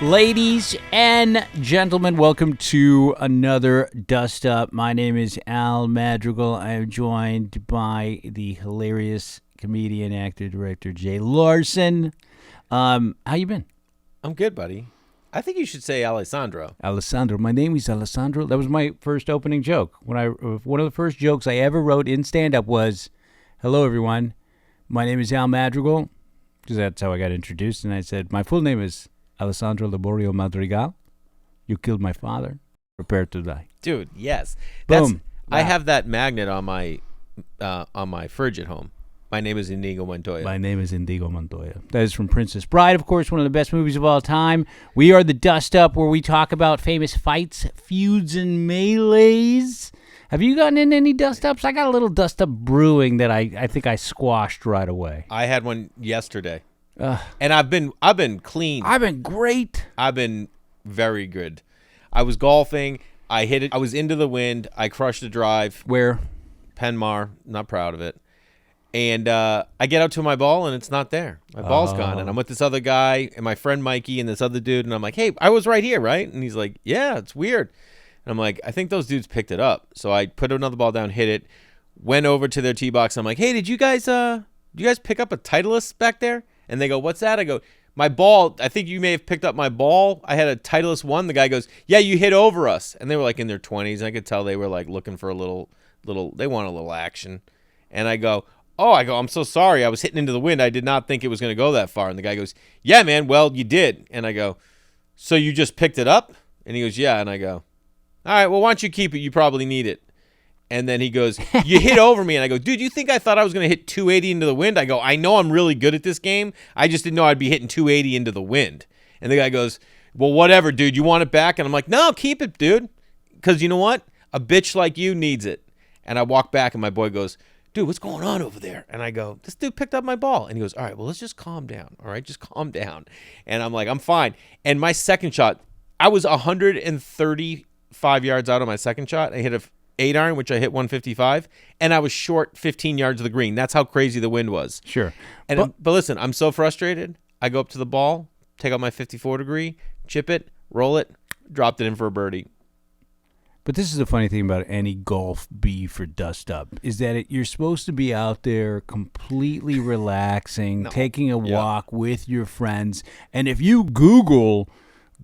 Ladies and gentlemen, welcome to another Dust Up. My name is Al Madrigal. I am joined by the hilarious comedian, actor, director Jay Larson. How you been? I'm good, buddy. I think you should say Alessandro. Alessandro. My name is Alessandro. That was my first opening joke. One of the first jokes I ever wrote in stand-up was, "Hello, everyone. My name is Al Madrigal," because that's how I got introduced. And I said, "My full name is Alessandro Laborio Madrigal. You killed my father. Prepare to die." Dude, yes. Boom. I have that magnet on my fridge at home. My name is Inigo Montoya. My name is Indigo Montoya. That is from Princess Bride, of course, one of the best movies of all time. We are the Dust Up, where we talk about famous fights, feuds, and melees. Have you gotten in any dust ups? I got a little dust up brewing that I think I squashed right away. I had one yesterday. And I've been clean. I've been great. I've been very good. I was golfing. I hit it. I was into the wind. I crushed the drive. Where? Penmar. Not proud of it. And I get out to my ball, and it's not there. My ball's gone. And I'm with this other guy and my friend Mikey and this other dude. And I'm like, "Hey, I was right here, right?" And he's like, "Yeah, it's weird." And I'm like, "I think those dudes picked it up." So I put another ball down, hit it, went over to their tee box. I'm like, "Hey, did you guys pick up a Titleist back there?" And they go, "What's that?" I go, "My ball. I think you may have picked up my ball. I had a Titleist 1." The guy goes, "Yeah, you hit over us." And they were like in their 20s. And I could tell they were like looking for a little. They want a little action. And I go, "I'm so sorry. I was hitting into the wind. I did not think it was going to go that far." And the guy goes, "Yeah, man. Well, you did." And I go, "So you just picked it up?" And he goes, "Yeah." And I go, "All right. Well, why don't you keep it? You probably need it." And then he goes, "You hit over me." And I go, "Dude, you think I thought I was going to hit 280 into the wind?" I go, "I know I'm really good at this game. I just didn't know I'd be hitting 280 into the wind." And the guy goes, "Well, whatever, dude. You want it back?" And I'm like, "No, keep it, dude. Because you know what? A bitch like you needs it." And I walk back, and my boy goes, "Dude, what's going on over there?" And I go, "This dude picked up my ball." And he goes, "All right, well, let's just calm down. All right, just calm down." And I'm like, "I'm fine." And my second shot, I was 135 yards out on my second shot. I hit a 8-iron, which I hit 155, and I was short 15 yards of the green. That's how crazy the wind was. Sure. And but listen, I'm so frustrated. I go up to the ball, take out my 54 degree, chip it, roll it, dropped it in for a birdie. But this is the funny thing about any golf beef or dust up is that you're supposed to be out there completely relaxing, taking a walk with your friends. And if you Google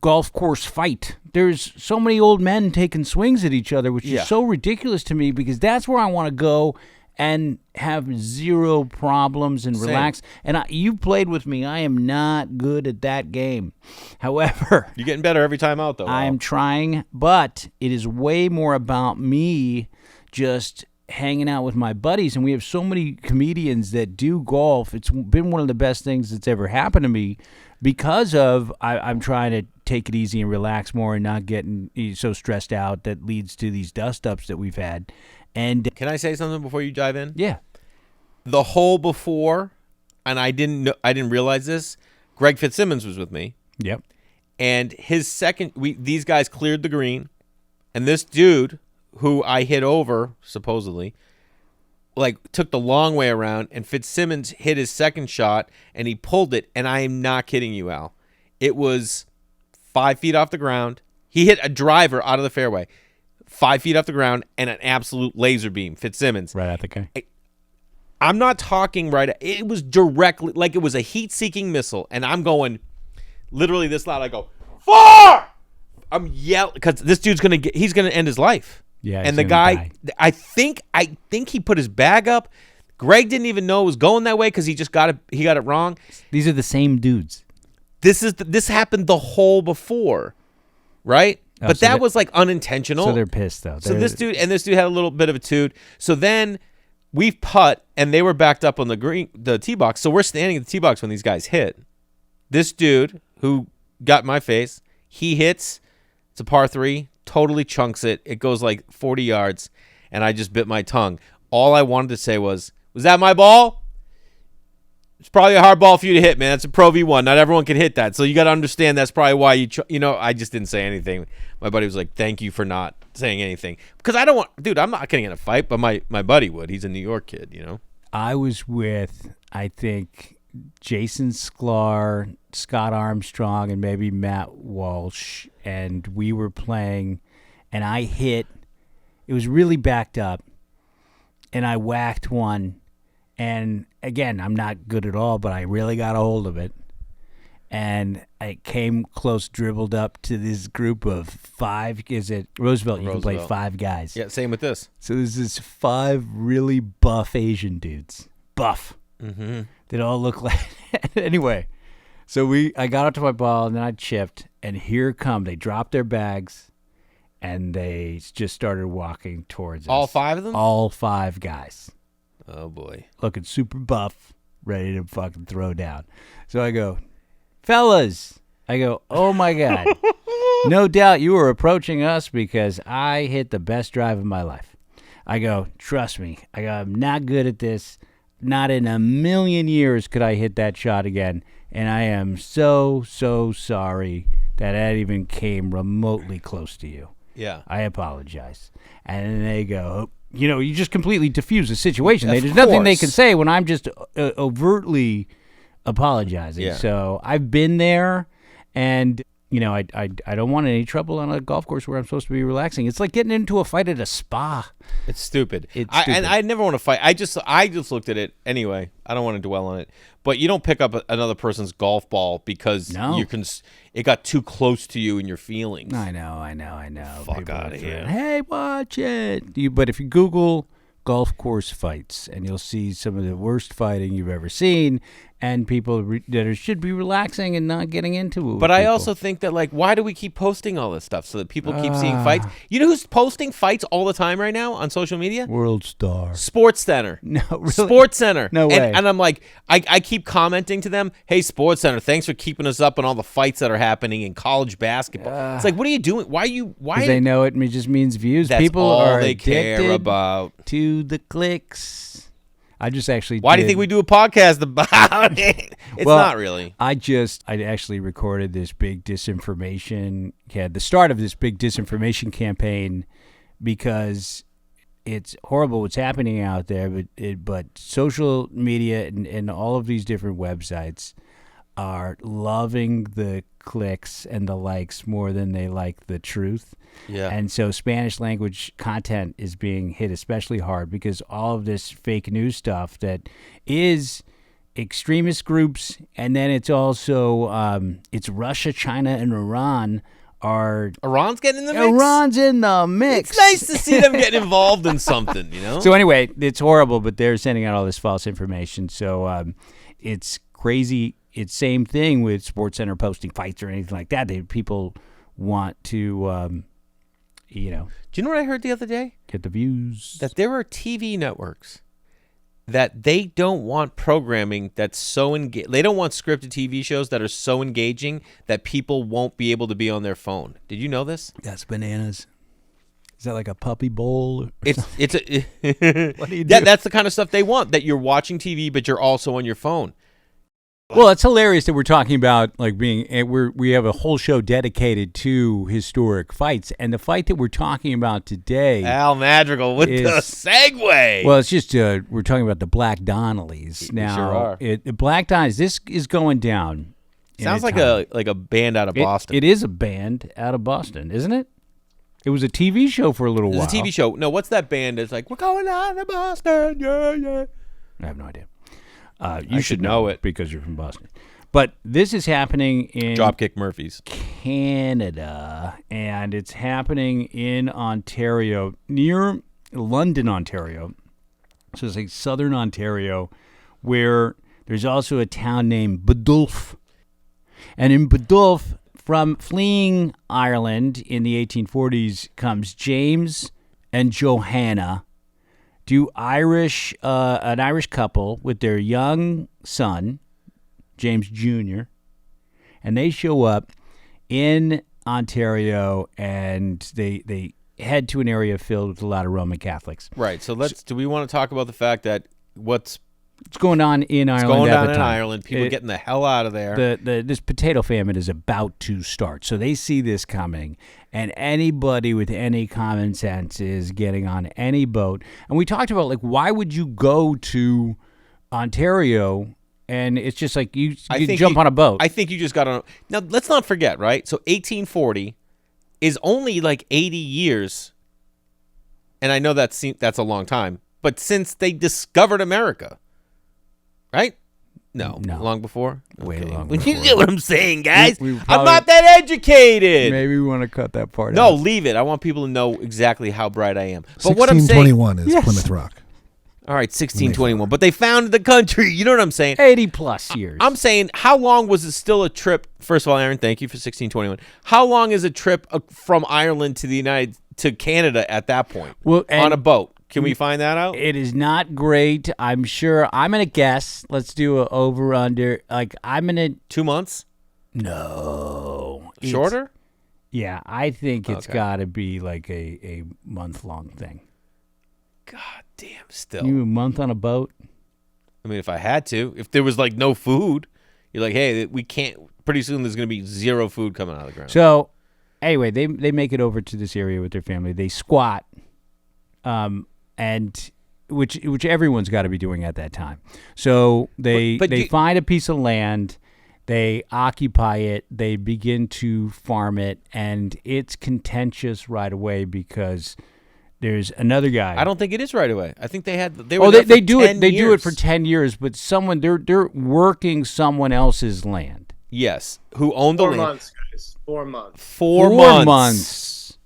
golf course fight, there's so many old men taking swings at each other, which is so ridiculous to me, because that's where I want to go and have zero problems and relax. And you played with me. I am not good at that game. However, you're getting better every time out, though. I'm trying, but it is way more about me just hanging out with my buddies. And we have so many comedians that do golf. It's been one of the best things that's ever happened to me, because of I'm trying to take it easy and relax more and not getting so stressed out that leads to these dust ups that we've had. And can I say something before you dive in? Yeah. The hole before, and I didn't realize this, Greg Fitzsimmons was with me. Yep. And his second, these guys cleared the green, and this dude who I hit over, supposedly, like took the long way around, and Fitzsimmons hit his second shot, and he pulled it, and I am not kidding you, Al. It was 5 feet off the ground. He hit a driver out of the fairway, 5 feet off the ground, and an absolute laser beam. Fitzsimmons. Right at the guy. I'm not talking right. It was directly, like it was a heat-seeking missile, and I'm going literally this loud. I go, "Far!" I'm yelling because this dude's he's gonna end his life. Yeah. And the guy, I think he put his bag up. Greg didn't even know it was going that way because he got it wrong. These are the same dudes. This happened the hole before, right? Oh, but that was like unintentional. So they're pissed though. So this dude had a little bit of a toot. So then we putt, and they were backed up on the tee box. So we're standing at the tee box when these guys hit. This dude who got my face, he hits. It's a par 3, totally chunks it. It goes like 40 yards, and I just bit my tongue. All I wanted to say was that my ball? It's probably a hard ball for you to hit, man. It's a Pro V1. Not everyone can hit that. So you got to understand that's probably why I just didn't say anything. My buddy was like, "Thank you for not saying anything." Because I don't want, dude, I'm not getting in a fight, but my buddy would. He's a New York kid, I was with, I think, Jason Sklar, Scott Armstrong, and maybe Matt Walsh, and we were playing, and I hit. It was really backed up, and I whacked one, and again, I'm not good at all, but I really got a hold of it, and I came close, dribbled up to this group of 5. Is it Roosevelt? You can play 5 guys. Yeah, same with this. So there's this 5 really buff Asian dudes. Buff. Mm-hmm. They all look like anyway. So I got up to my ball and then I chipped, and here come they dropped their bags, and they just started walking towards us. All 5 of them? All 5 guys. Oh boy, looking super buff, ready to fucking throw down. So I go, fellas. I go, oh my god, no doubt you were approaching us because I hit the best drive of my life. I go, trust me. I go, I'm not good at this. Not in a million years could I hit that shot again. And I am so sorry that even came remotely close to you. Yeah. I apologize. And then they go, you just completely diffuse the situation. There's nothing they can say when I'm just overtly apologizing. Yeah. So I've been there, and I don't want any trouble on a golf course where I'm supposed to be relaxing. It's like getting into a fight at a spa. It's stupid. Stupid. And I never want to fight. I just looked at it anyway. I don't want to dwell on it. But you don't pick up another person's golf ball because it got too close to you and your feelings. I know. Fuck out of here. Hey, watch it. But if you Google golf course fights, and you'll see some of the worst fighting you've ever seen, and people that should be relaxing and not getting into it. But I also think that, why do we keep posting all this stuff so that people keep seeing fights? You know who's posting fights all the time right now on social media? World Star. Sports Center. No, really? Sports Center. No way. And I'm like, I keep commenting to them, hey, Sports Center, thanks for keeping us up on all the fights that are happening in college basketball. It's like, what are you doing? Why? Because they know it just means views. That's people all are they care about. To the clicks. I just actually Why do you think we do a podcast about it? It's not really. I actually recorded this big disinformation, the start of this big disinformation campaign, because it's horrible what's happening out there, but social media and all of these different websites are loving the clicks and the likes more than they like the truth. Yeah. And so Spanish language content is being hit especially hard because all of this fake news stuff that is extremist groups, and then it's also it's Russia, China, and Iran's getting in the mix? Iran's in the mix. It's nice to see them getting involved in something, So anyway, it's horrible, but they're sending out all this false information. So it's crazy. It's same thing with SportsCenter posting fights or anything like that. People want to, Do you know what I heard the other day? Get the views. That there are TV networks that they don't want programming that's so engaging. They don't want scripted TV shows that are so engaging that people won't be able to be on their phone. Did you know this? That's bananas. Is that like a puppy bowl? It's What do you do? That's the kind of stuff they want, that you're watching TV but you're also on your phone. Well, it's hilarious that we're talking about we have a whole show dedicated to historic fights, and the fight that we're talking about today, Al Madrigal with the segue. Well, it's just we're talking about the Black Donnellys. Now, sure are. Black Donnellys. This is going down. Sounds like a band out of Boston. It is a band out of Boston, isn't it? It was a TV show for a little while. It's a TV show. No, what's that band? It's like, we're going out to Boston. Yeah. I have no idea. You should know it because you're from Boston. But this is happening in Dropkick Murphys, Canada, and it's happening in Ontario, near London, Ontario. So it's like southern Ontario, where there's also a town named Biddulph. And in Biddulph, from fleeing Ireland in the 1840s, comes James and Johanna, an Irish couple with their young son, James Jr., and they show up in Ontario, and they head to an area filled with a lot of Roman Catholics. Right. So do we want to talk about the fact that what's going on in Ireland? What's going at on the in time? Ireland? People getting the hell out of there. This potato famine is about to start, so they see this coming, and anybody with any common sense is getting on any boat. And we talked about why would you go to Ontario and it's just like you think jump on a boat. I think you just got on. Now, let's not forget, right? So 1840 is only like 80 years, and I know that's a long time, but since they discovered America, right? No. Long before? Way Okay. long You before. get what I'm saying, guys? We I'm probably- not that educated. Maybe we want to cut that part No, out. leave it. I want people to know exactly how bright I am. But what I'm saying, 1621 is Plymouth Rock. all right, 1621, but they founded the country. You know what I'm saying? 80 plus years. I'm saying, how long was it still a trip? First of all, Aaron, thank you for 1621. How long is a trip from Ireland to Canada at that point? Well, on a boat. Can we find that out? It is not great. I'm sure. I'm going to guess. Let's do a over under. Like, I'm going to. 2 months? No. Shorter? Yeah, I think it's Okay. got to be like a month-long thing. God damn, still. You a month on a boat? I mean, if I had to. If there was, like, no food, you're like, hey, we can't. Pretty soon there's going to be zero food coming out of the ground. So, anyway, they make it over to this area with their family. They squat, and which everyone's got to be doing at that time. So they find a piece of land, they occupy it, they begin to farm it, and it's contentious right away because there's another guy. I don't think it is right away. I think they were They there for do it. 10 They do it years. for 10 years, but they're working someone else's land. Yes. Who owned the 4 land? months, guys. 4 months. 4 months. months.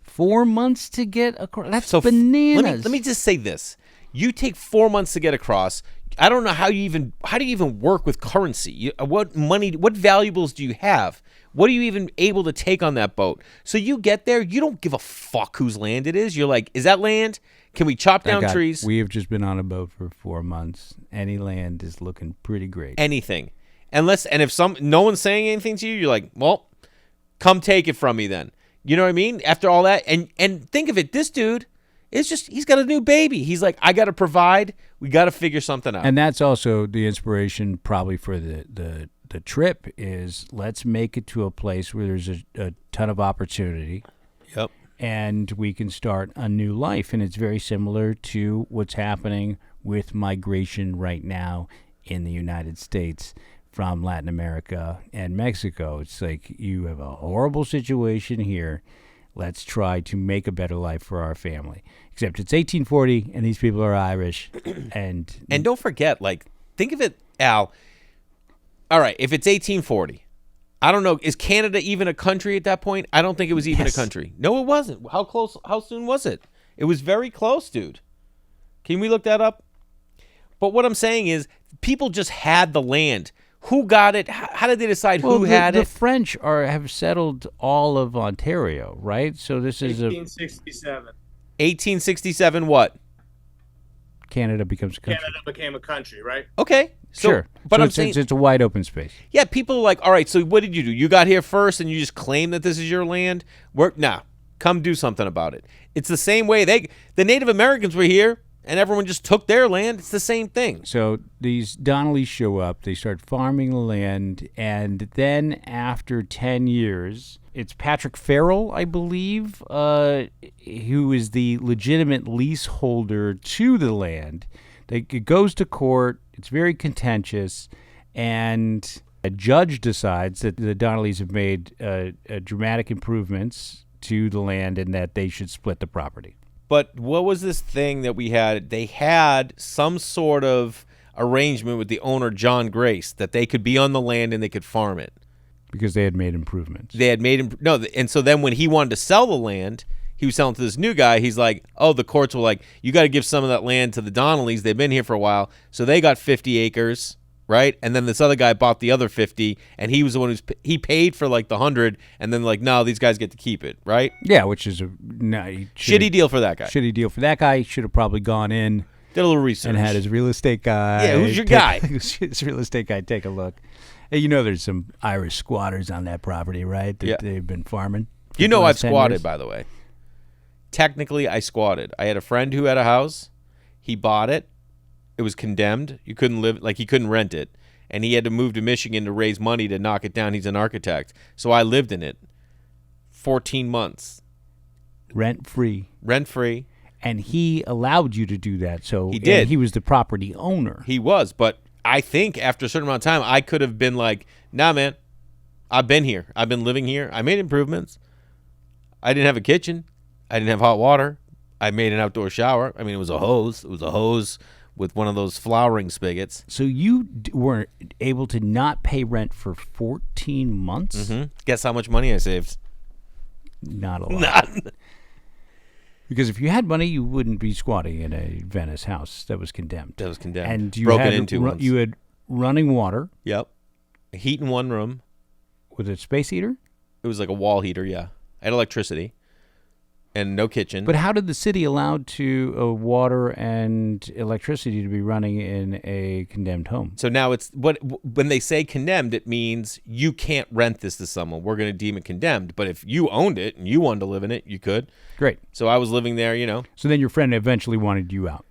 4 months to get across. That's So bananas. Let me just say this: you take 4 months to get across. I don't know how do you even work with currency? What valuables do you have? What are you even able to take on that boat? So you get there, you don't give a fuck whose land it is. You're like, is that land? Can we chop down trees? We have just been on a boat for 4 months. Any land is looking pretty great. Anything, and if no one's saying anything to you, you're like, well, come take it from me then. You know what I mean? After all that, and think of it, this dude is he's got a new baby. He's like, I got to provide. We got to figure something out. And that's also the inspiration probably for the trip is let's make it to a place where there's a ton of opportunity. Yep. And we can start a new life. And it's very similar to what's happening with migration right now in the United States from Latin America and Mexico. It's like you have a horrible situation here. Let's try to make a better life for our family. Except it's 1840 and these people are Irish. and don't forget, like, think of it, Al. All right, if it's 1840, I don't know, is Canada even a country at that point? I don't think it was even a country. No, it wasn't. How soon was it? It was very close, dude. Can we look that up? But what I'm saying is people just had the land. Who got it? How did they decide who had the it? French have settled all of Ontario, right? So this is 1867. 1867 what? Canada becomes a country. Canada became a country, right? Okay. So, Sure. But so I'm it's, saying, it's a wide open space. yeah, people are like, all right, so what did you do? You got here first and you just claim that this is your land? Come do something about it. It's the same way the Native Americans were here and everyone just took their land. It's the same thing. So these Donnellys show up, they start farming the land, and then after 10 years, it's Patrick Farrell, I believe, who is the legitimate leaseholder to the land. It goes to court, it's very contentious, and a judge decides that the Donnellys have made dramatic improvements to the land and that they should split the property. But what was this thing that we had? They had some sort of arrangement with the owner, John Grace, that they could be on the land and they could farm it. Because they had made improvements. They had made and so then when he wanted to sell the land, he was selling to this new guy. He's like, oh, the courts were like, you got to give some of that land to the Donnellys. They've been here for a while, so they got 50 acres, right? And then this other guy bought the other 50, and he was the one he paid for like the 100, and then like, no, these guys get to keep it, right? Yeah, which is a Shitty deal for that guy. Shitty deal for that guy. He should have probably gone in. Did a little research And had his real estate guy. Yeah, who's your guy? His real estate guy take a look. Hey, you know there's some Irish squatters on that property, right? That they've been farming. You know I've squatted, years. by the way. Technically, I squatted. I had a friend who had a house. He bought it. It was condemned. You couldn't live, like he couldn't rent it. And he had to move to Michigan to raise money to knock it down. He's an architect. So I lived in it 14 months. Rent-free. Rent-free. And he allowed you to do that. So he did. And he was the property owner. He was, but I think after a certain amount of time, I could have been like, nah, man, I've been here. I've been living here. I made improvements. I didn't have a kitchen. I didn't have hot water. I made an outdoor shower. I mean, it was a hose. It was a hose with one of those flowering spigots. So you were able to not pay rent for 14 months? Mm-hmm. Guess how much money I saved? Not a lot. None. Because if you had money, you wouldn't be squatting in a Venice house that was condemned. That was condemned. And you broken had into once. You had running water. Yep. Heat in one room. Was it a space heater? It was like a wall heater, yeah. I had electricity and no kitchen. But how did the city allow to water and electricity to be running in a condemned home? So now it's when they say condemned, it means you can't rent this to someone. We're going to deem it condemned. But if you owned it and you wanted to live in it, you could. Great. So I was living there, you know. So then your friend eventually wanted you out.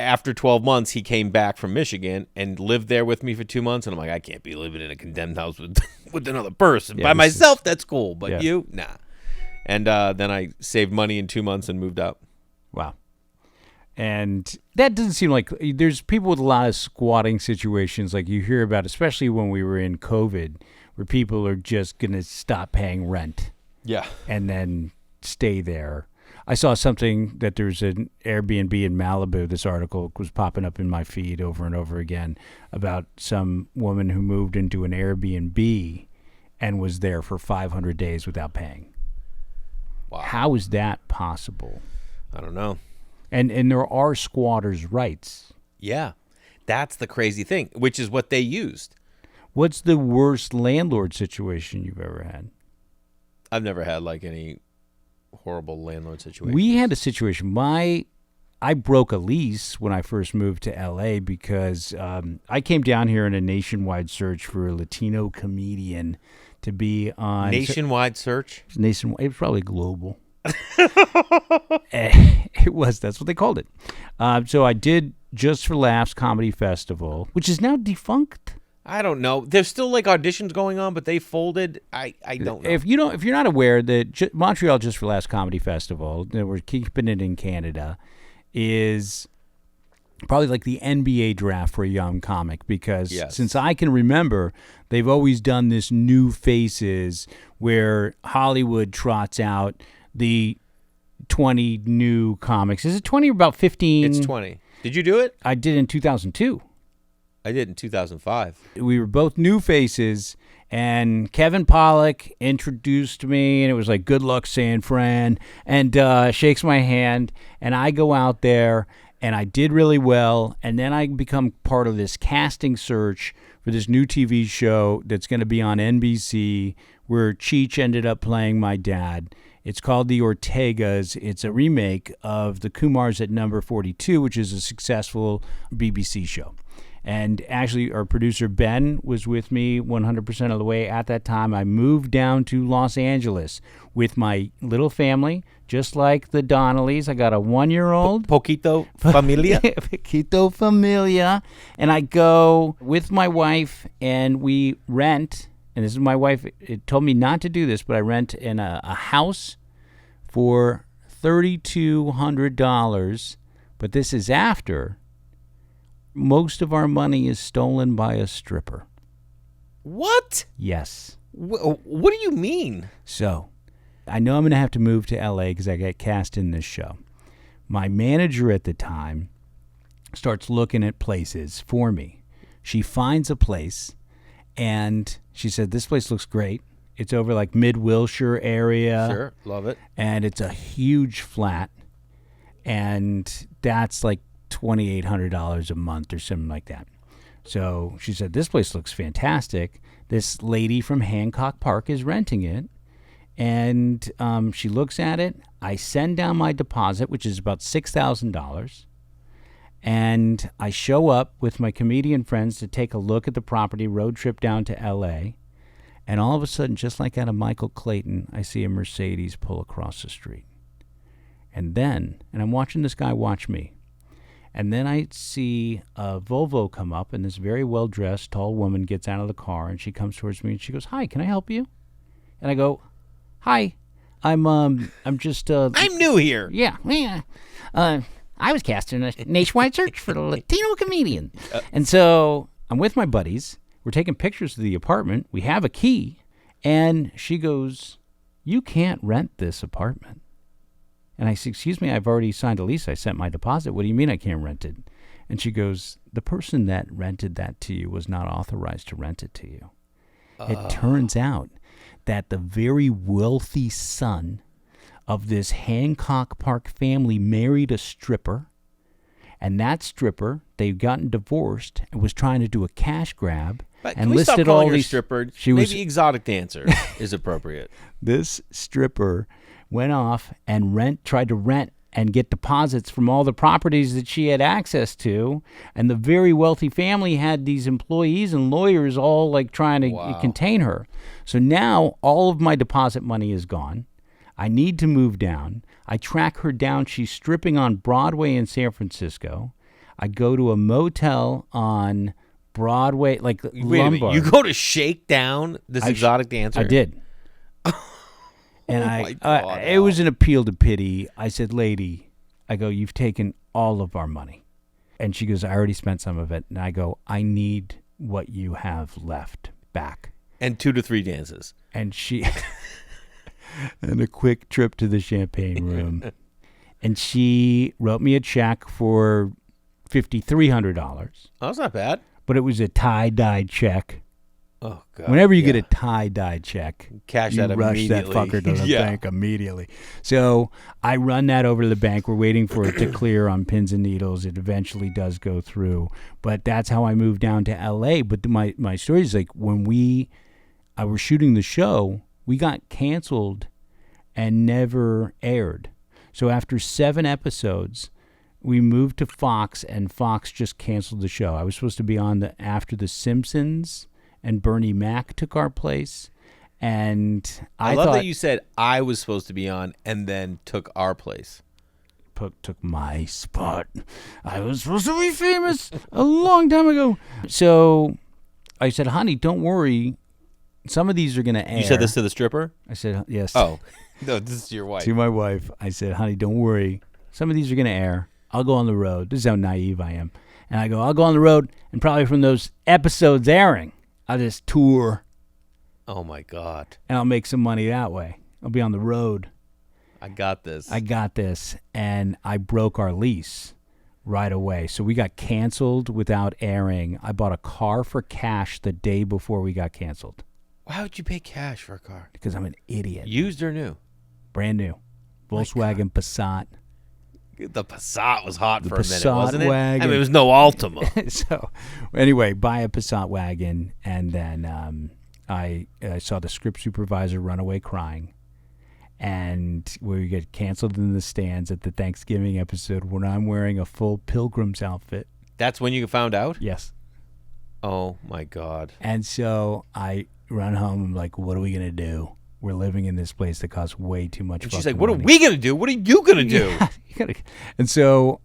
After 12 months, he came back from Michigan and lived there with me for 2 months. And I'm like, I can't be living in a condemned house with with another person. Yeah, By myself, that's cool. But you, nah. And then I saved money in 2 months and moved out. Wow. And that doesn't seem like there's people with a lot of squatting situations like you hear about, especially when we were in COVID, where people are just going to stop paying rent. Yeah. And then stay there. I saw something that there's an Airbnb in Malibu. This article was popping up in my feed over and over again about some woman who moved into an Airbnb and was there for 500 days without paying. Wow. How is that possible? I don't know. And there are squatters' rights. Yeah. That's the crazy thing, which is what they used. What's the worst landlord situation you've ever had? I've never had like any horrible landlord situation. We had a situation. I broke a lease when I first moved to L.A. because I came down here in a nationwide search for a Latino comedian to be on. Nationwide search? Nationwide. It was probably global. It was. That's what they called it. So I did Just for Laughs Comedy Festival, which is now defunct. I don't know. There's still like auditions going on, but they folded. I don't know. If you're not aware that Montreal Just for Laughs Comedy Festival, that we're keeping it in Canada, is probably like the NBA draft for a young comic because since I can remember, they've always done this new faces where Hollywood trots out the 20 new comics. Is it 20 or about 15? It's 20. Did you do it? I did in 2002. I did in 2005. We were both new faces, and Kevin Pollak introduced me, and it was like, good luck, San Fran, and shakes my hand, and I go out there, and I did really well, and then I become part of this casting search for this new TV show that's going to be on NBC, where Cheech ended up playing my dad. It's called The Ortegas. It's a remake of The Kumars at Number 42, which is a successful BBC show. And actually, our producer, Ben, was with me 100% of the way at that time. I moved down to Los Angeles with my little family, just like the Donnellys. I got a 1-year-old. Poquito familia. Poquito familia. And I go with my wife, and we rent, and this is my wife. It told me not to do this, but I rent in a house for $3,200. But this is after most of our money is stolen by a stripper. What? Yes. What do you mean? So, I know I'm going to have to move to L.A. because I got cast in this show. My manager at the time starts looking at places for me. She finds a place, and she said, this place looks great. It's over like Mid-Wilshire area. Sure, love it. And it's a huge flat, and that's like $2,800 a month or something like that. So she said, this place looks fantastic. This lady from Hancock Park is renting it. And she looks at it. I send down my deposit, which is about $6,000. And I show up with my comedian friends to take a look at the property, road trip down to L.A. And all of a sudden, just like out of Michael Clayton, I see a Mercedes pull across the street. And I'm watching this guy watch me. And then I see a Volvo come up, and this very well-dressed, tall woman gets out of the car, and she comes towards me, and she goes, "Hi, can I help you?" And I go, "Hi, I'm just I'm new here." Yeah. I was cast in a nationwide search for the Latino comedian. And so I'm with my buddies. We're taking pictures of the apartment. We have a key. And she goes, you can't rent this apartment. And I said, excuse me, I've already signed a lease. I sent my deposit. What do you mean I can't rent it? And she goes, the person that rented that to you was not authorized to rent it to you. It turns out that the very wealthy son of this Hancock Park family married a stripper. And that stripper, they'd gotten divorced and was trying to do a cash grab. But and can we listed stop calling all her these stripper? She Maybe was exotic dancer is appropriate. This stripper went off and tried to rent and get deposits from all the properties that she had access to, and the very wealthy family had these employees and lawyers all like trying to contain her. So now all of my deposit money is gone. I need to move down. I track her down. She's stripping on Broadway in San Francisco. I go to a motel on Broadway, like Wait a minute, Lombard. you go to shake down this exotic dancer? I did. And my God, it was an appeal to pity. I said, lady, I go, you've taken all of our money. And she goes, I already spent some of it. And I go, I need what you have left back. And 2 to 3 dances. And she, and a quick trip to the champagne room. And she wrote me a check for $5,300. Oh, that's not bad. But it was a tie-dye check. Oh, God. Whenever you get a tie-dye check, Cash you that rush that immediately. fucker to the bank immediately. So I run that over to the bank. We're waiting for it to clear on pins and needles. It eventually does go through. But that's how I moved down to L.A. But my story is like when I was shooting the show, we got canceled and never aired. So after 7 episodes, we moved to Fox, and Fox just canceled the show. I was supposed to be on after The Simpsons, and Bernie Mac took our place. And I love that you said I was supposed to be on and then took our place. Took my spot. I was supposed to be famous a long time ago. So I said, honey, don't worry. Some of these are going to air. You said this to the stripper? I said, yes. Oh, no, this is your wife. To my wife. I said, honey, don't worry. Some of these are going to air. I'll go on the road. This is how naive I am. And I go, I'll go on the road, and probably from those episodes airing, I'll just tour. Oh, my God. And I'll make some money that way. I'll be on the road. I got this. And I broke our lease right away. So we got canceled without airing. I bought a car for cash the day before we got canceled. Why would you pay cash for a car? Because I'm an idiot. Used or new? Brand new. Volkswagen Passat. The Passat was hot for a minute, Passat wasn't it? wagon. I mean, it was no Altima. So, anyway, buy a Passat wagon, and then I saw the script supervisor run away crying, and we get canceled in the stands at the Thanksgiving episode when I'm wearing a full Pilgrim's outfit. That's when you found out? Yes. Oh, my God. And so I run home. I'm like, what are we going to do? We're living in this place that costs way too much. And she's like, what are we going to do? What are you going to do? Yeah, and so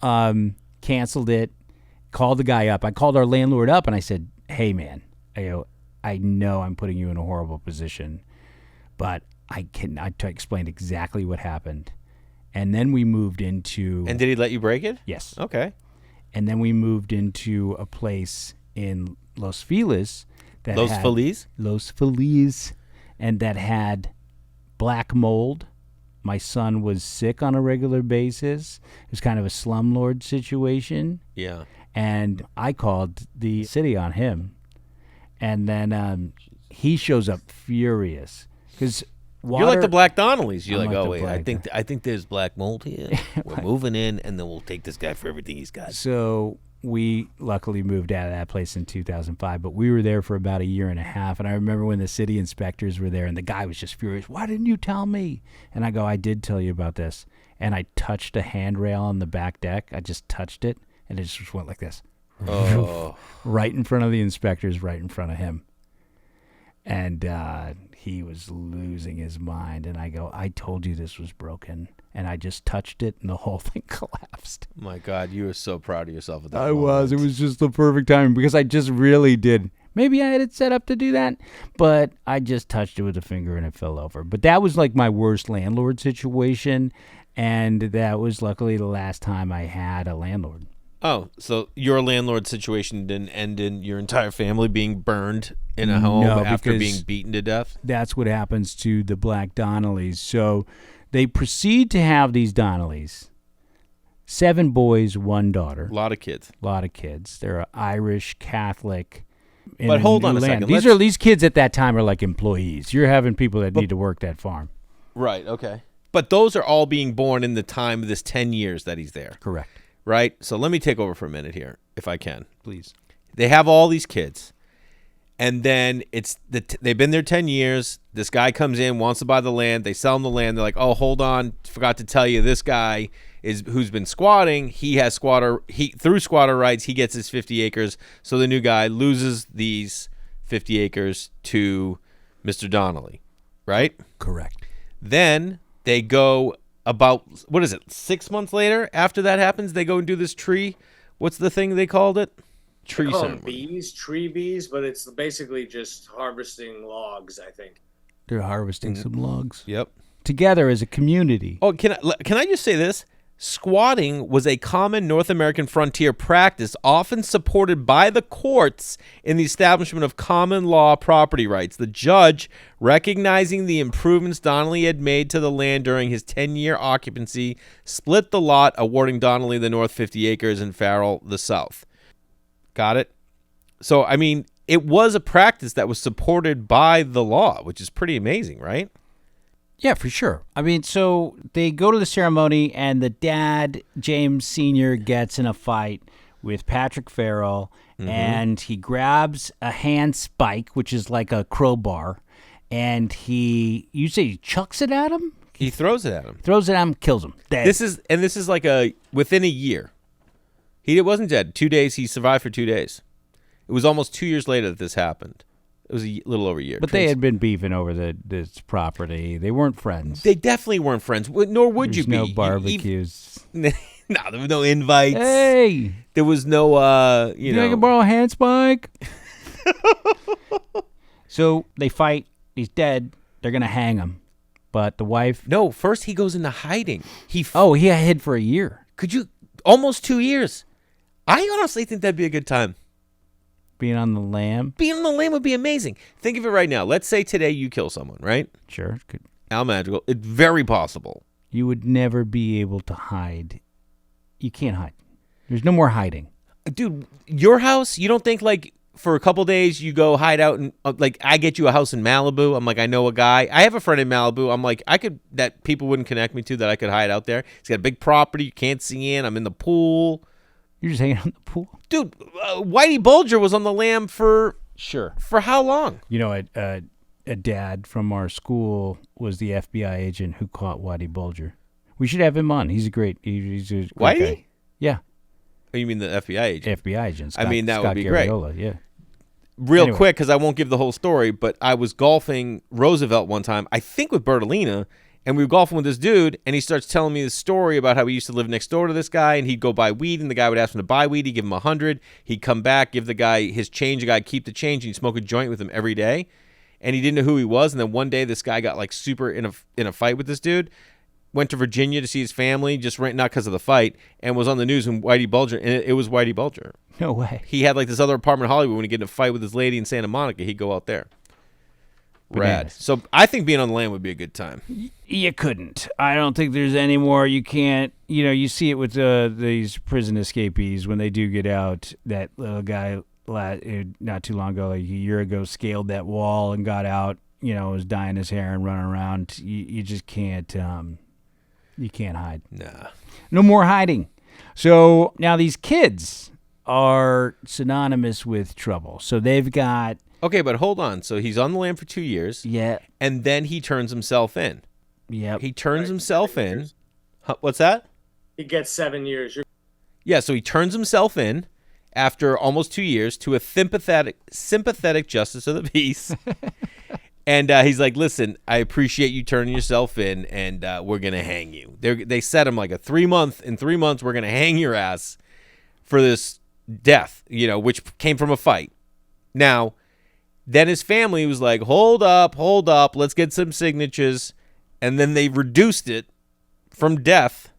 canceled it, called the guy up. I called our landlord up, and I said, hey, man, I know I'm putting you in a horrible position, but I explained exactly what happened. And then we moved into... And did he let you break it? Yes. Okay. And then we moved into a place in Los Feliz. Los Feliz. And that had black mold. My son was sick on a regular basis. It was kind of a slumlord situation. Yeah. And I called the city on him. And then he shows up furious. Because you're like the Black Donnellys. You're I'm like, like oh, the wait, I think there's black mold here. We're moving in, and then we'll take this guy for everything he's got. So we luckily moved out of that place in 2005, but we were there for about a year and a half. And I remember when the city inspectors were there, and the guy was just furious. Why didn't you tell me? And I go, I did tell you about this. And I touched a handrail on the back deck. I just touched it, and it just went like this. Oh. Right in front of the inspectors, right in front of him. And he was losing his mind. And I go, I told you this was broken. And I just touched it, and the whole thing collapsed. My God, you were so proud of yourself at that I moment. was. It was just the perfect time because I just really did. Maybe I had it set up to do that, but I just touched it with a finger and it fell over. But that was like my worst landlord situation, and that was luckily the last time I had a landlord. Oh, so your landlord situation didn't end in your entire family being burned in a home after being beaten to death? That's what happens to the Black Donnellys. So they proceed to have these Donnellys. 7 boys, 1 daughter. A lot of kids. They're Irish, Catholic. But hold on a second. These kids at that time are like employees. You're having people that need to work that farm. Right, okay. But those are all being born in the time of this 10 years that he's there. Correct. Right? So let me take over for a minute here, if I can. Please. They have all these kids. And then they've been there 10 years. This guy comes in, wants to buy the land. They sell him the land. They're like, oh, hold on. Forgot to tell you, this guy who's been squatting. He has through squatter rights, he gets his 50 acres. So the new guy loses these 50 acres to Mr. Donnelly. Right? Correct. Then they go about, 6 months later after that happens, they go and do this tree. What's the thing they called it? Tree ceremony. Tree bees, but it's basically just harvesting logs, I think. They're harvesting some logs. Yep. Together as a community. Oh, can I just say this? Squatting was a common North American frontier practice, often supported by the courts in the establishment of common law property rights. The judge, recognizing the improvements Donnelly had made to the land during his 10-year occupancy, split the lot, awarding Donnelly the north 50 acres and Farrell the south. Got it? So, I mean, it was a practice that was supported by the law, which is pretty amazing, right? Yeah, for sure. I mean, so they go to the ceremony, and the dad, James Sr., gets in a fight with Patrick Farrell, and he grabs a hand spike, which is like a crowbar, and you say he chucks it at him? He throws it at him. Kills him. Dead. This is like within a year. He wasn't dead. 2 days. He survived for 2 days. It was almost 2 years later that this happened. It was a little over a year. But they had been beefing over this property. They weren't friends. They definitely weren't friends. Nor would you be. No barbecues. No, there were no invites. Hey, there was no. I can borrow a hand spike. So they fight. He's dead. They're gonna hang him. But the wife. No, first he goes into hiding. He hid for a year. Could you? Almost 2 years. I honestly think that'd be a good time. Being on the lam? Being on the lam would be amazing. Think of it right now. Let's say today you kill someone, right? Sure. Al Magical. It's very possible. You would never be able to hide. You can't hide. There's no more hiding. Dude, your house, you don't think like for a couple days you go hide out and like I get you a house in Malibu. I'm like, I know a guy. I have a friend in Malibu. I'm like, that people wouldn't connect me to that I could hide out there. He's got a big property. You can't see in. I'm in the pool. You're just hanging out in the pool? Dude, Whitey Bulger was on the lam for how long? You know, a dad from our school was the FBI agent who caught Whitey Bulger. We should have him on. He's a great Whitey? Guy. Yeah. Oh, you mean the FBI agent? FBI agent. Scott, that Scott would be Garriola, great. Yeah. Real quick, because I won't give the whole story, but I was golfing Roosevelt one time, I think with Bertolina, and we were golfing with this dude, and he starts telling me this story about how he used to live next door to this guy, and he'd go buy weed, and the guy would ask him to buy weed. He'd give him 100. He'd come back, give the guy his change. The guy would keep the change, and he'd smoke a joint with him every day. And he didn't know who he was. And then one day, this guy got like super in a fight with this dude. Went to Virginia to see his family, just not because of the fight, and was on the news. And Whitey Bulger, and it was Whitey Bulger. No way. He had like this other apartment in Hollywood. When he get in a fight with his lady in Santa Monica, he'd go out there. Rad. So I think being on the land would be a good time. You couldn't. I don't think there's any more. You can't. You know, you see it with these prison escapees when they do get out. That little guy not too long ago, like a year ago, scaled that wall and got out. You know, was dyeing his hair and running around. You just can't. You can't hide. Nah. No more hiding. So now these kids are synonymous with trouble. So they've got. Okay, but hold on. So he's on the land for 2 years. Yeah. And then he turns himself in. Yep. He turns himself in. What's that? He gets 7 years. Yeah, so he turns himself in after almost 2 years to a sympathetic justice of the peace. And he's like, listen, I appreciate you turning yourself in, and we're going to hang you. They set him like in 3 months, we're going to hang your ass for this death, which came from a fight. Now, then his family was like, hold up, let's get some signatures. And then they reduced it from death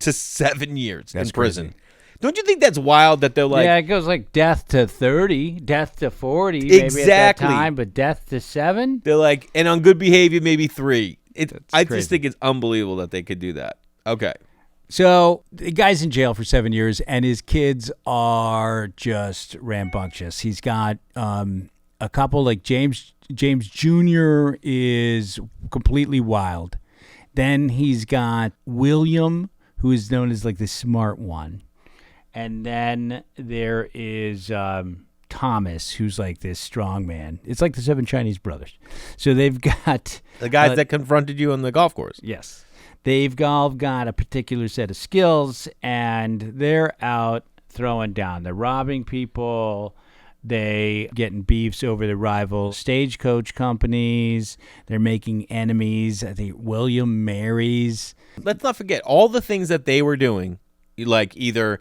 to 7 years in prison. Crazy. Don't you think that's wild that they're like... Yeah, it goes like death to 30, death to 40, maybe at that time, but death to 7? They're like, and on good behavior, maybe 3. I crazy. just think it's unbelievable that they could do that. Okay. So the guy's in jail for 7 years, and his kids are just rambunctious. He's got a couple, like James Jr. is completely wild. Then he's got William, who is known as like the smart one. And then there is Thomas, who's like this strong man. It's like the 7 Chinese brothers. So they've got... The guys that confronted you on the golf course. Yes. They've all got a particular set of skills, and they're out throwing down. They're robbing people. They getting beefs over the rival stagecoach companies. They're making enemies. I think William marries. Let's not forget all the things that they were doing, like either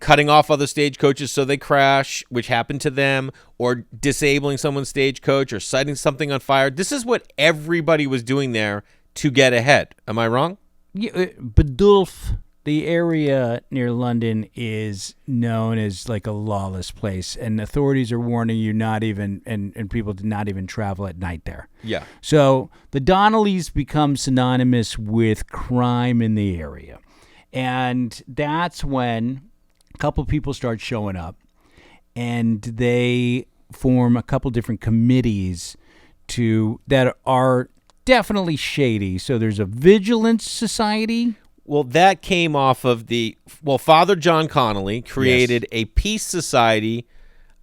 cutting off other stagecoaches so they crash, which happened to them, or disabling someone's stagecoach or setting something on fire. This is what everybody was doing there to get ahead. Am I wrong? Yeah, Biddulph, the area near London, is known as like a lawless place, and authorities are warning you not even, and people do not even travel at night there. Yeah. So the Donnellys become synonymous with crime in the area, and that's when a couple people start showing up, and they form a couple different committees that are definitely shady. So there's a vigilance society. Well, that came off of Father John Connolly created a peace society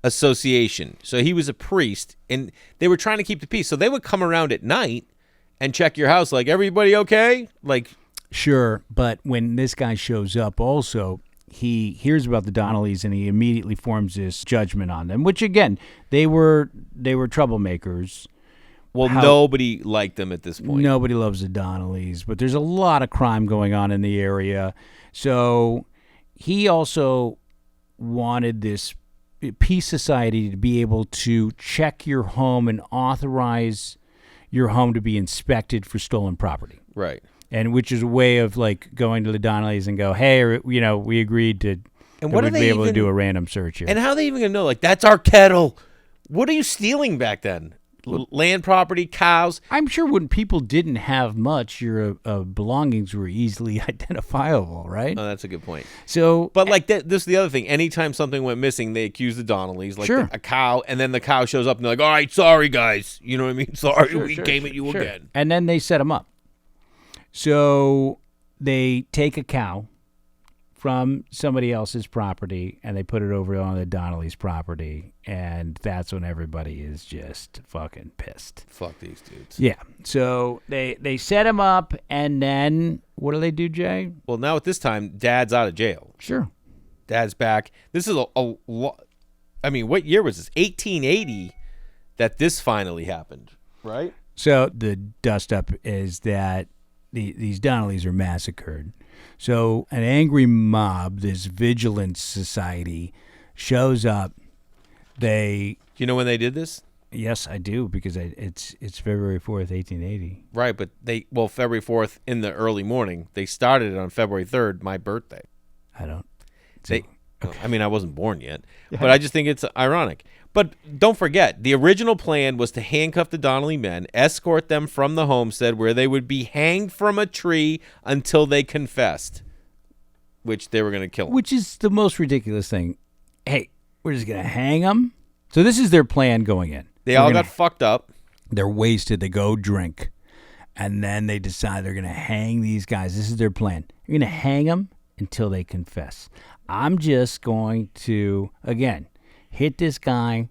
association. So he was a priest, and they were trying to keep the peace. So they would come around at night and check your house, like, everybody okay? Like, sure, but when this guy shows up also, he hears about the Donnellys, and he immediately forms this judgment on them, which, again, they were troublemakers. Well, nobody liked them at this point. Nobody loves the Donnellys, but there's a lot of crime going on in the area. So he also wanted this peace society to be able to check your home and authorize your home to be inspected for stolen property. Right. And which is a way of like going to the Donnellys and go, hey, we agreed to, and what we'd be able to do a random search here. And how are they even going to know? Like, that's our kettle. What are you stealing back then? Land property, cows. I'm sure when people didn't have much, your belongings were easily identifiable, right? Oh, that's a good point. So, but like this is the other thing. Anytime something went missing, they accused the Donnellys, like sure. A cow, and then the cow shows up and they're like, "All right, sorry guys, you know what I mean? Sorry, we came at you again." And then they set them up. So they take a cow from somebody else's property, and they put it over on the Donnellys' property, and that's when everybody is just fucking pissed. Fuck these dudes. Yeah. So they set him up, and then what do they do, Jay? Well, now at this time, Dad's out of jail. Sure. Dad's back. This is a lot. I mean, what year was this? 1880 that this finally happened, right? So the dust-up is that these Donnellys are massacred. So an angry mob, this vigilance society, shows up. Do you know when they did this? Yes, I do, because it's February 4th, 1880. Right, but February 4th in the early morning. They started it on February 3rd, my birthday. I don't. I mean, I wasn't born yet, but I just think it's ironic. But don't forget, the original plan was to handcuff the Donnelly men, escort them from the homestead where they would be hanged from a tree until they confessed, which they were going to kill them. Which is the most ridiculous thing. Hey, we're just going to hang them? So this is their plan going in. They all got fucked up. They're wasted. They go drink. And then they decide they're going to hang these guys. This is their plan. You're going to hang them until they confess. I'm just going to, again, hit this guy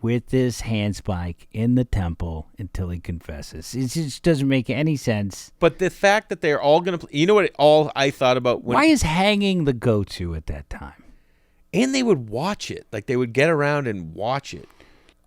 with this handspike in the temple until he confesses. It just doesn't make any sense. But the fact that they're all going to... You know what all I thought about? Why is hanging the go-to at that time? And they would watch it. Like, they would get around and watch it.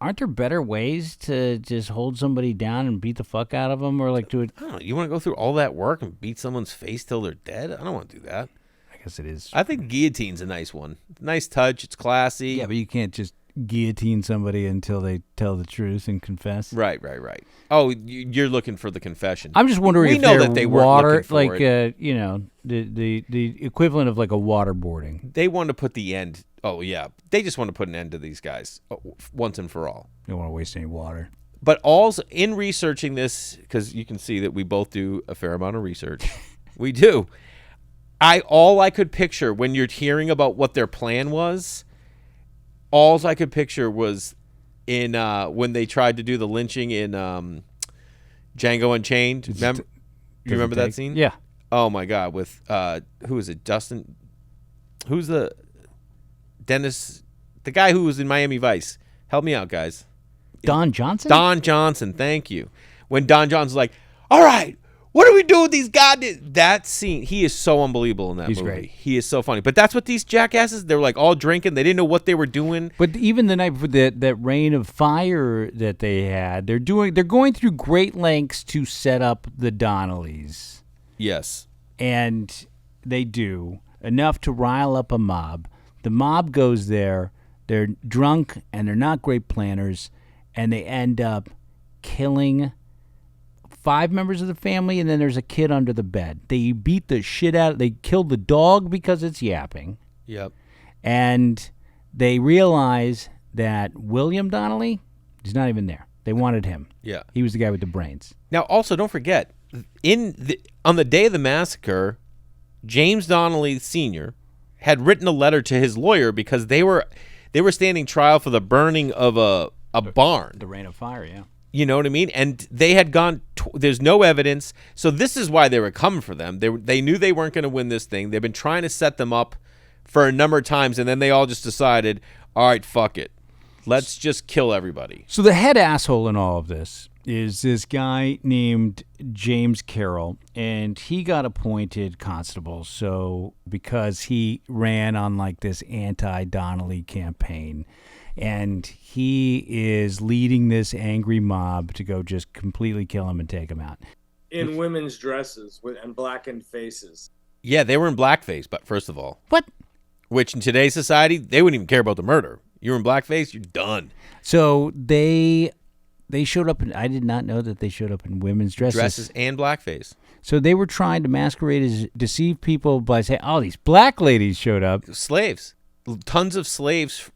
Aren't there better ways to just hold somebody down and beat the fuck out of them, or like do it? I don't know. You want to go through all that work and beat someone's face till they're dead? I don't want to do that. I guess it is. I think guillotine's a nice one. Nice touch. It's classy. Yeah, but you can't just guillotine somebody until they tell the truth and confess. Right. Oh, you're looking for the confession. I'm just wondering we if know they're that they weren't water, looking for like it. the equivalent of like a waterboarding. They want to put the end. Oh yeah, they just want to put an end to these guys once and for all. They don't want to waste any water. But also in researching this, because you can see that we both do a fair amount of research. We do. All I could picture when you're hearing about what their plan was, all I could picture was in when they tried to do the lynching in Django Unchained. You remember that scene? Yeah. Oh my God! With who is it? Dustin? Who's the Dennis? The guy who was in Miami Vice. Help me out, guys. Don Johnson? Don Johnson, thank you. When Don Johnson's like, all right, what do we do with these goddamn... That scene, he is so unbelievable in that movie. Great. He is so funny. But that's what these jackasses, they were like all drinking. They didn't know what they were doing. But even the night before that rain of fire that they had, they're going through great lengths to set up the Donnellys. Yes. And they do enough to rile up a mob. The mob goes there. They're drunk and they're not great planners. And they end up killing 5 members of the family, and then there's a kid under the bed. They beat the shit out. They killed the dog because it's yapping. Yep. And they realize that William Donnelly, he's not even there. They wanted him. Yeah. He was the guy with the brains. Now, also, don't forget, on the day of the massacre, James Donnelly Sr. had written a letter to his lawyer because they were standing trial for the burning of a barn. The rain of fire, yeah. You know what I mean? And they had gone, there's no evidence. So this is why they were coming for them. They knew they weren't going to win this thing. They've been trying to set them up for a number of times, and then they all just decided, all right, fuck it. Let's just kill everybody. So the head asshole in all of this is this guy named James Carroll, and he got appointed constable. So because he ran on like this anti-Donnelly campaign, and he is leading this angry mob to go just completely kill him and take him out. In women's dresses and blackened faces. Yeah, they were in blackface, but first of all. What? Which in today's society, they wouldn't even care about the murder. You're in blackface, you're done. So they showed up, I did not know that they showed up in women's dresses. Dresses and blackface. So they were trying to masquerade as deceive people by saying, oh, these black ladies showed up. Slaves. Tons of slaves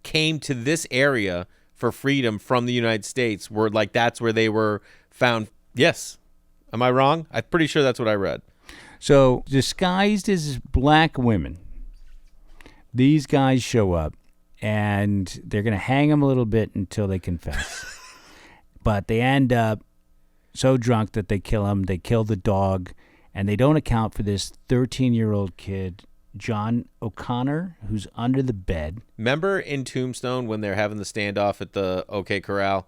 came to this area for freedom from the United States, where like that's where they were found. Yes. Am I wrong? I'm pretty sure that's what I read. So disguised as black women, these guys show up and they're going to hang them a little bit until they confess. But they end up so drunk that they kill him. They kill the dog, and they don't account for this 13-year-old kid, John O'Connor, who's under the bed. Remember in Tombstone when they're having the standoff at the OK Corral?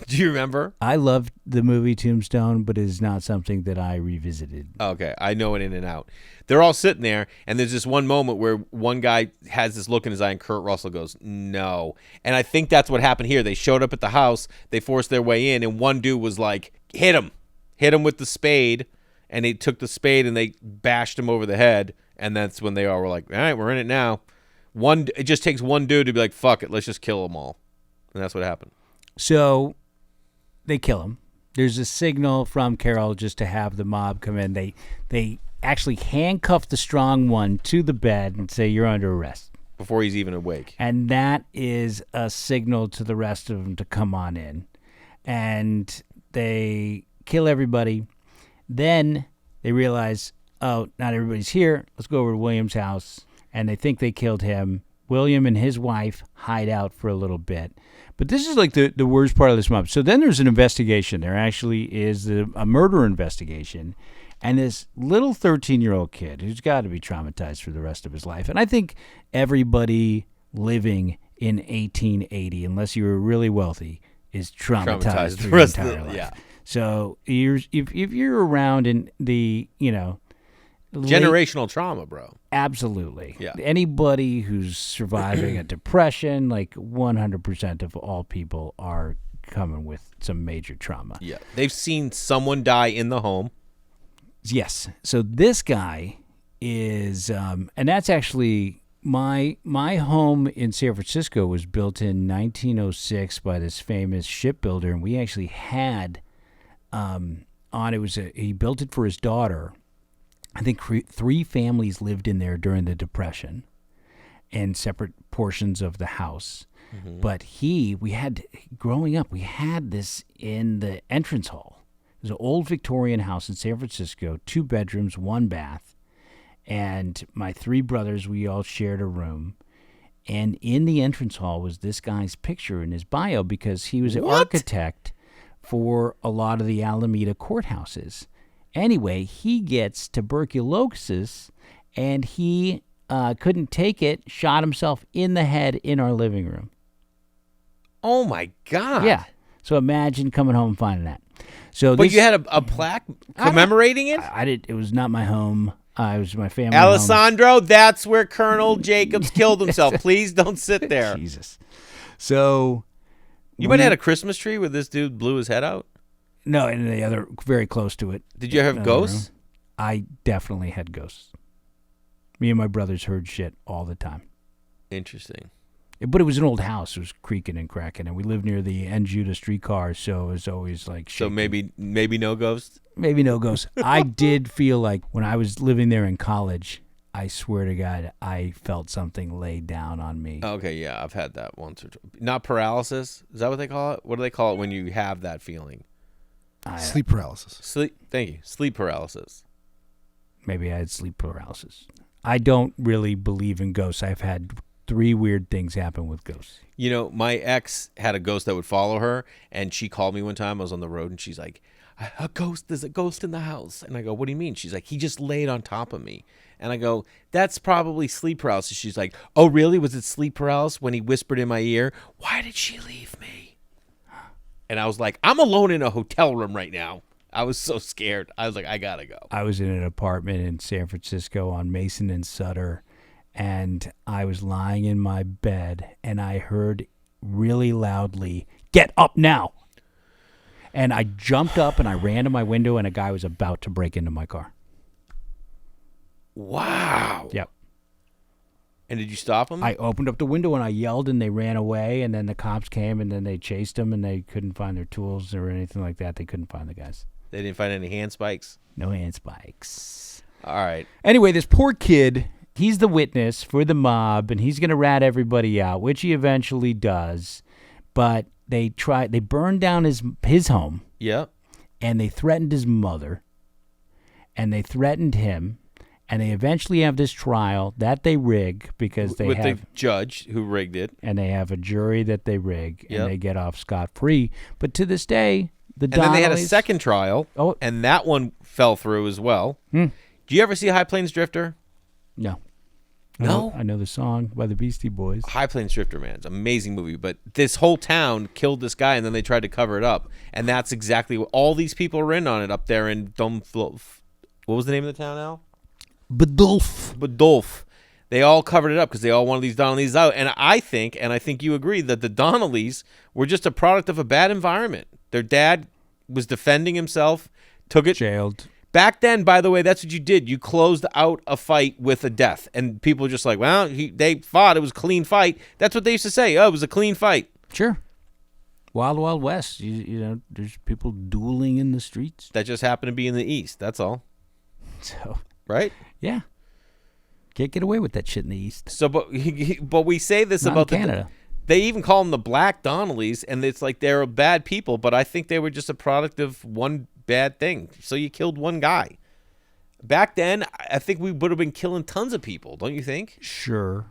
Do you remember? I loved the movie Tombstone, but it is not something that I revisited. Okay, I know it in and out. They're all sitting there, and there's this one moment where one guy has this look in his eye, and Kurt Russell goes, no. And I think that's what happened here. They showed up at the house, they forced their way in, and one dude was like, hit him with the spade, and they took the spade and they bashed him over the head, and that's when they all were like, all right, we're in it now. It just takes one dude to be like, fuck it, let's just kill them all. And that's what happened. So they kill him. There's a signal from Carol just to have the mob come in. They actually handcuff the strong one to the bed and say, you're under arrest. Before he's even awake. And that is a signal to the rest of them to come on in. And they kill everybody. Then they realize, oh, not everybody's here. Let's go over to William's house. And they think they killed him. William and his wife hide out for a little bit. But this is like the worst part of this mob. So then there's an investigation. There actually is a murder investigation. And this little 13-year-old kid who's got to be traumatized for the rest of his life. And I think everybody living in 1880, unless you were really wealthy, is traumatized for your entire life. Yeah. So if you're around in the, generational trauma, bro. Absolutely. Yeah. Anybody who's surviving a depression, like 100% of all people are coming with some major trauma. Yeah. They've seen someone die in the home. Yes. So this guy is, and that's actually my home in San Francisco was built in 1906 by this famous shipbuilder, and we actually had he built it for his daughter. I think 3 families lived in there during the Depression, in separate portions of the house. Mm-hmm. But growing up, we had this in the entrance hall. It was an old Victorian house in San Francisco, 2 bedrooms, 1 bath. And my 3 brothers, we all shared a room. And in the entrance hall was this guy's picture in his bio because he was an architect for a lot of the Alameda courthouses. Anyway, he gets tuberculosis, and he couldn't take it, shot himself in the head in our living room. Oh, my God. Yeah. So imagine coming home and finding that. But you had a plaque commemorating it? It was not my home. It was my family Alessandro, home. That's where Colonel Jacobs killed himself. Please don't sit there. Jesus. So... You might have had a Christmas tree where this dude blew his head out? No, and the other, very close to it. Did you have ghosts? Room. I definitely had ghosts. Me and my brothers heard shit all the time. Interesting. But it was an old house. It was creaking and cracking, and we lived near the N. Judah streetcar, so it was always like shaking. So maybe no ghosts? Maybe no ghosts. I did feel like when I was living there in college, I swear to God, I felt something laid down on me. Okay, yeah, I've had that once or twice. Not paralysis? Is that what they call it? What do they call it when you have that feeling? Sleep paralysis. Thank you. Sleep paralysis. Maybe I had sleep paralysis. I don't really believe in ghosts. I've had 3 weird things happen with ghosts. You know, my ex had a ghost that would follow her, and she called me one time. I was on the road, and she's like, there's a ghost in the house. And I go, what do you mean? She's like, he just laid on top of me. And I go, that's probably sleep paralysis. She's like, oh, really? Was it sleep paralysis when he whispered in my ear, why did she leave me? And I was like, I'm alone in a hotel room right now. I was so scared. I was like, I got to go. I was in an apartment in San Francisco on Mason and Sutter, and I was lying in my bed, and I heard really loudly, get up now. And I jumped up, and I ran to my window, and a guy was about to break into my car. Wow. Yep. And did you stop him? I opened up the window and I yelled and they ran away, and then the cops came and then they chased them and they couldn't find their tools or anything like that. They couldn't find the guys. They didn't find any hand spikes? No hand spikes. All right. Anyway, this poor kid, he's the witness for the mob and he's going to rat everybody out, which he eventually does. But they burned down his home. Yep. And they threatened his mother and they threatened him. And they eventually have this trial that they rig because they with have the judge who rigged it, and they have a jury that they rig, Yep. and they get off scot-free. But to this day, and then they had a second trial, and that one fell through as well. Do you ever see High Plains Drifter? No. No? I know the song by the Beastie Boys. High Plains Drifter, man. It's an amazing movie. But this whole town killed this guy, and then they tried to cover it up. And that's exactly what all these people are in on it up there in What was the name of the town, Al? Biddulph. They all covered it up because they all wanted these Donnellys out. And I think you agree, that the Donnellys were just a product of a bad environment. Their dad was defending himself, took it. Jailed. Back then, by the way, that's what you did. You closed out a fight with a death. And people were just like, well, they fought. It was a clean fight. That's what they used to say. Oh, it was a clean fight. Sure. Wild, Wild West. You know, there's people dueling in the streets. That just happened to be in the East. That's all. So... Right? Yeah. Can't get away with that shit in the East. So, but we say this Not about in Canada. They even call them the Black Donnellys, and it's like they're bad people, but I think they were just a product of one bad thing. So you killed one guy. Back then, I think we would have been killing tons of people, don't you think? Sure.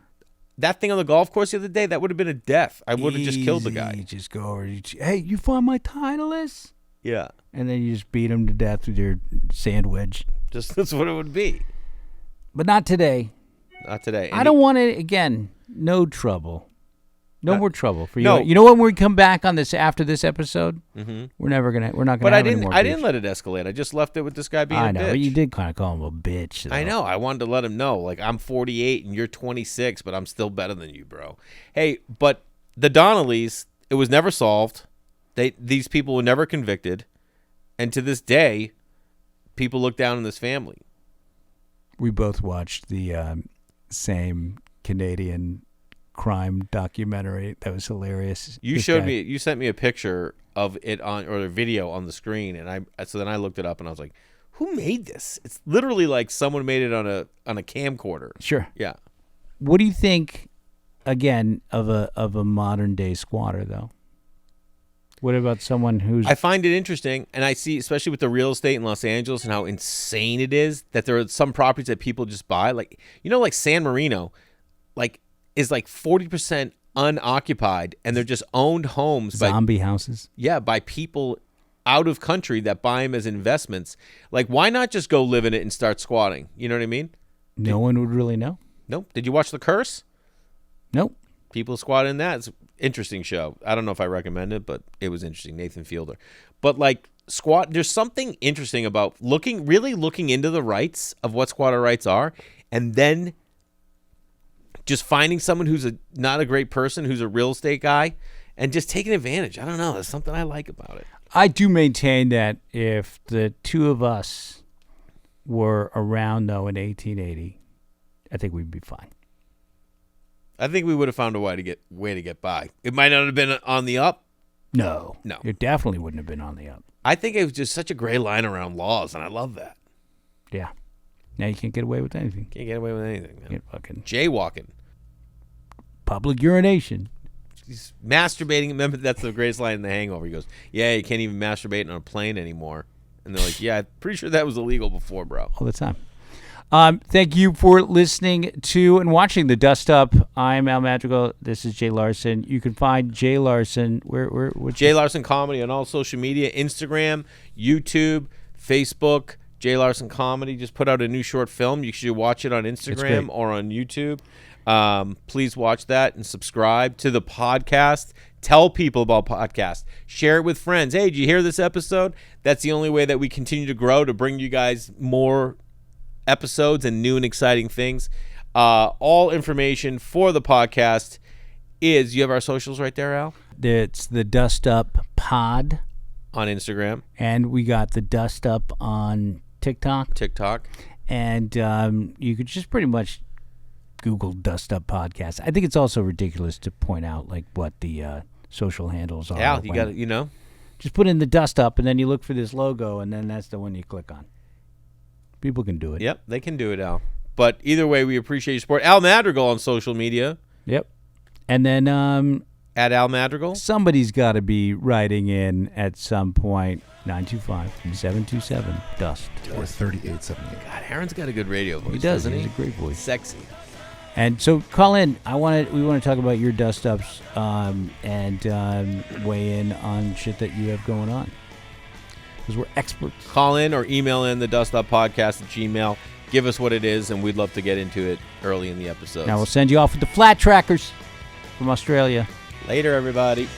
That thing on the golf course the other day, that would have been a death. I would have just killed the guy. You just go over, hey, you find my Titleist? Yeah. And then you just beat him to death with your sandwich. Just that's what it would be. But not today. Not today. I don't want it again. No trouble. No more trouble for you. No. You know when we come back on this after this episode, we're not gonna. But I didn't let it escalate. I just left it with this guy being I a know, bitch. but you did kind of call him a bitch. Though. I know. I wanted to let him know, like, I'm 48 and you're 26, but I'm still better than you, bro. Hey, but the Donnellys, it was never solved. These people were never convicted, and to this day, people look down on this family. We both watched the same Canadian crime documentary. That was hilarious. You sent me a picture of it or a video on the screen, and so then I looked it up and I was like, who made this? It's literally like someone made it on a camcorder. Sure. Yeah. What do you think, again, of a modern day squatter though? What about someone who's... I find it interesting, and I see, especially with the real estate in Los Angeles and how insane it is, that there are some properties that people just buy. Like, like San Marino, like, is like 40% unoccupied, and they're just owned homes. Zombie houses? Yeah, by people out of country that buy them as investments. Like, why not just go live in it and start squatting? You know what I mean? No one would really know. Nope. Did you watch The Curse? Nope. People squat in that. It's an interesting show. I don't know if I recommend it, but it was interesting. Nathan Fielder. But like there's something interesting about really looking into the rights of what squatter rights are, and then just finding someone who's not a great person, who's a real estate guy, and just taking advantage. I don't know. There's something I like about it. I do maintain that if the two of us were around, though, in 1880, I think we'd be fine. I think we would have found a way to get by. It might not have been on the up. No. No. It definitely wouldn't have been on the up. I think it was just such a gray line around laws, and I love that. Yeah. Now you can't get away with anything. Can't get away with anything, man. You're fucking... Jaywalking. Public urination. He's masturbating. Remember, that's the greatest line in The Hangover. He goes, yeah, you can't even masturbate on a plane anymore. And they're like, yeah, I'm pretty sure that was illegal before, bro. All the time. Thank you for listening to and watching The Dust Up. I'm Al Madrigal. This is Jay Larson. You can find Jay Larson. What's Jay Larson Comedy on all social media, Instagram, YouTube, Facebook. Jay Larson Comedy just put out a new short film. You should watch it on Instagram or on YouTube. Please watch that and subscribe to the podcast. Tell people about podcasts. Share it with friends. Hey, did you hear this episode? That's the only way that we continue to grow, to bring you guys more episodes and new and exciting things. All information for the podcast is, you have our socials right there, Al? It's the Dust Up Pod on Instagram, and we got the Dust Up on TikTok, and you could just pretty much Google Dust Up Podcast. I think it's also ridiculous to point out like what the social handles are. Al, you got it. Just put in the Dust Up, and then you look for this logo, and then that's the one you click on. People can do it. Yep, they can do it, Al. But either way, we appreciate your support. Al Madrigal on social media. Yep. And then at Al Madrigal. Somebody's got to be writing in at some point. 925-727-DUST. Or 3878. God, Aaron's got a good radio voice. He does. Doesn't he? He has a great voice. Sexy. And so call in. We want to talk about your dust ups and weigh in on shit that you have going on. Because we're experts. Call in or email in the thedustuppodcast@gmail.com. Give us what it is, and we'd love to get into it early in the episode. Now we'll send you off with the Flat Trackers from Australia. Later, everybody.